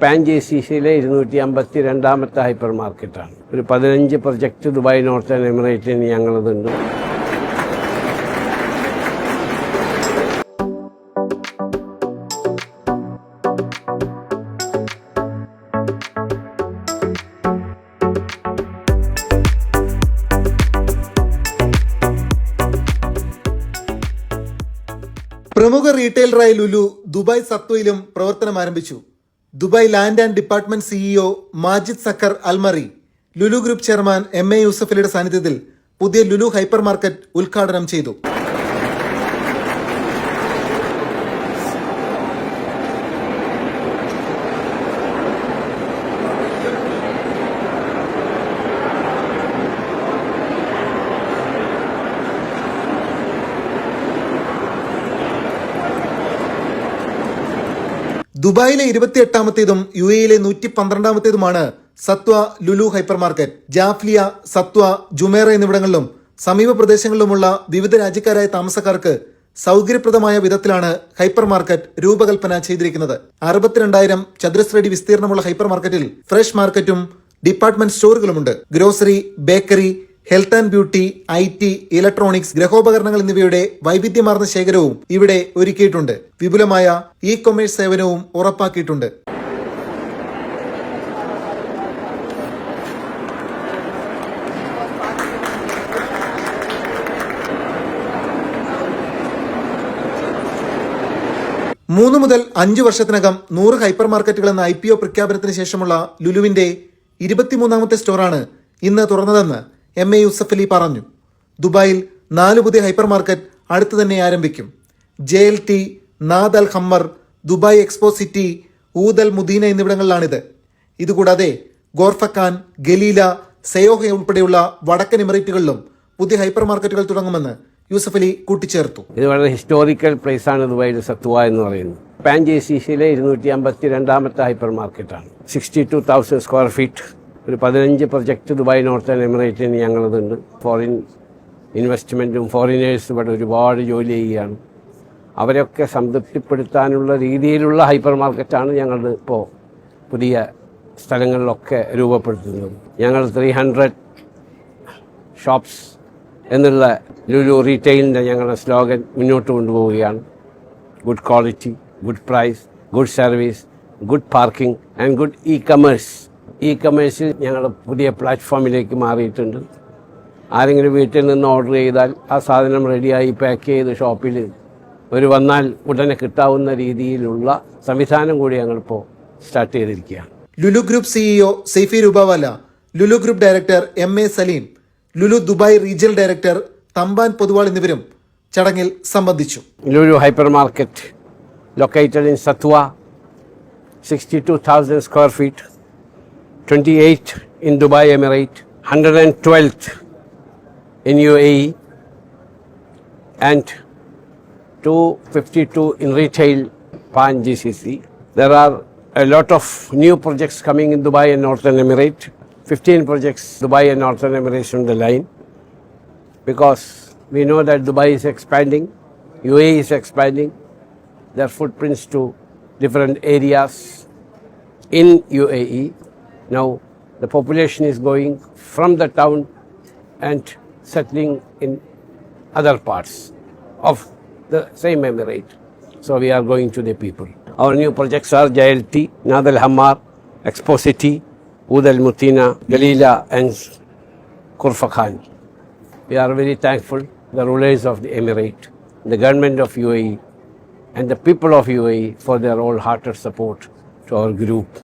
Pan JCCയിലെ 252ാമത്തെ hyper മാർക്കറ്റാണ്. ഒരു 15 project Dubai northern എമിറേറ്റിന് ഞങ്ങളതുണ്ട്. പ്രമുഖ റീറ്റെയിലറായ ലുലു ദുബായ് സത്വയിലും പ്രവർത്തനം ആരംഭിച്ചു. Dubai land and department CEO Majid sucker Al Marri Lulu group chairman MA യൂസഫലിയുടെ സാന്നിധ്യത്തിൽ പുതിയ ലുലു ഹൈപ്പർ മാർക്കറ്റ് ഉദ്ഘാടനം ചെയ്തു. ദുബായിലെ 28ാമത്തേതും UAEയിലെ 112ാമത്തേതുമാണ് സത്വ ലുലു ഹൈപ്പർ മാർക്കറ്റ്. ജാഫ്ലിയ, സത്വ, ജുമേറ എന്നിവിടങ്ങളിലും സമീപ പ്രദേശങ്ങളിലുമുള്ള വിവിധ രാജ്യക്കാരായ താമസക്കാർക്ക് സൗകര്യപ്രദമായ വിധത്തിലാണ് ഹൈപ്പർ മാർക്കറ്റ് രൂപകൽപ്പന ചെയ്തിരിക്കുന്നത്. 62,000 ചതുരശ്രയടി വിസ്തീർണമുള്ള ഹൈപ്പർ മാർക്കറ്റിൽ ഫ്രഷ് മാർക്കറ്റും ഡിപ്പാർട്ട്മെന്റ് സ്റ്റോറുകളുമുണ്ട്. Grocery, bakery, health and beauty, IT, electronics, ഗൃഹോപകരണങ്ങൾ എന്നിവയുടെ വൈവിധ്യമാർന്ന ശേഖരവും ഇവിടെ ഒരുക്കിയിട്ടുണ്ട്. വിപുലമായ കൊമേഴ്സ് സേവനവും ഉറപ്പാക്കിയിട്ടുണ്ട്. മൂന്ന് മുതൽ 5 വർഷത്തിനകം 100 ഹൈപ്പർ മാർക്കറ്റുകൾ എന്ന IPO പ്രഖ്യാപനത്തിന് ശേഷമുള്ള ലുലുവിന്റെ 23ാമത്തെ സ്റ്റോറാണ് ഇന്ന് തുറന്നതെന്ന് MA യൂസഫലി പറഞ്ഞു. ദുബായിൽ 4 പുതിയ ഹൈപ്പർ മാർക്കറ്റ് അടുത്ത് തന്നെ ആരംഭിക്കും. JLT, നാദ് അൽ ഹമ്മർ, ദുബായ് എക്സ്പോ സിറ്റി, ഊദ് അൽ മുദീന എന്നിവിടങ്ങളിലാണിത്. ഇതുകൂടാതെ ഗോർഫക്കാൻ, ഗലീല, സയോഹ ഉൾപ്പെടെയുള്ള വടക്കൻ എമിറേറ്റുകളിലും പുതിയ ഹൈപ്പർ മാർക്കറ്റുകൾ തുടങ്ങുമെന്ന് യൂസഫലി കൂട്ടിച്ചേർത്തു. ഇത് വളരെ ഹിസ്റ്റോറിക്കൽ പ്ലേസാണ് ദുബായിൽ സത്വ എന്ന് പറയുന്നത്. പാൻ JCCയിലെ 252ാമത്തെ ഹൈപ്പർ മാർക്കറ്റാണ്. 62,000 സ്ക്വയർ ഫീറ്റ്. ഒരു 15 പ്രൊജക്റ്റ് ദുബായ് നോർത്തേൺ എമിറേറ്റിന് ഞങ്ങളതുണ്ട്. ഫോറിൻ ഇൻവെസ്റ്റ്മെൻറ്റും ഫോറിനേഴ്സും ഇവിടെ ഒരുപാട് ജോലി ചെയ്യുകയാണ്. അവരൊക്കെ സംതൃപ്തിപ്പെടുത്താനുള്ള രീതിയിലുള്ള ഹൈപ്പർ മാർക്കറ്റാണ് ഞങ്ങൾ ഇപ്പോൾ പുതിയ സ്ഥലങ്ങളിലൊക്കെ രൂപപ്പെടുത്തുന്നത്. ഞങ്ങൾ 300 ഷോപ്സ് എന്നുള്ള ലുലു റീറ്റെയിലിൻ്റെ ഞങ്ങളുടെ സ്ലോഗൻ മുന്നോട്ട് കൊണ്ടുപോവുകയാണ്. Good quality, good price, good service, good parking and good ഇ-കമേഴ്സിൽ ഞങ്ങൾ പുതിയ പ്ലാറ്റ്ഫോമിലേക്ക് മാറിയിട്ടുണ്ട്. ആരെങ്കിലും വീട്ടിൽ നിന്ന് ഓർഡർ ചെയ്താൽ ആ സാധനം റെഡിയായി പാക്ക് ചെയ്ത് ഷോപ്പിൽ വന്നാൽ ഉടനെ കിട്ടാവുന്ന രീതിയിലുള്ള സംവിധാനം കൂടി ഞങ്ങളിപ്പോൾ സ്റ്റാർട്ട് ചെയ്തിരിക്കുകയാണ്. Lulu group CEO Saifee Rupawala, Lulu group director MA Saleem, Lulu Dubai regional director Thampan Poduval എന്നിവരും ചടങ്ങിൽ സംബന്ധിച്ചു. Lulu hyper market located in Satwa, 62,000 square feet, 28 in Dubai Emirate, 112th in UAE, and 252 in retail Pan GCC. There are a lot of new projects coming in Dubai and Northern Emirate. 15 projects Dubai and Northern Emirates on the line, because we know that Dubai is expanding, UAE is expanding their footprints to different areas in UAE. Now the population is going from the town and settling in other parts of the same emirate. So we are going to the people. Our new projects are JLT, Naad Al Hammar, Expo City, Oud Al Mutina, Galila and Kurfakhan. We are very thankful the rulers of the emirate, the government of UAE and the people of UAE for their wholehearted support to our group.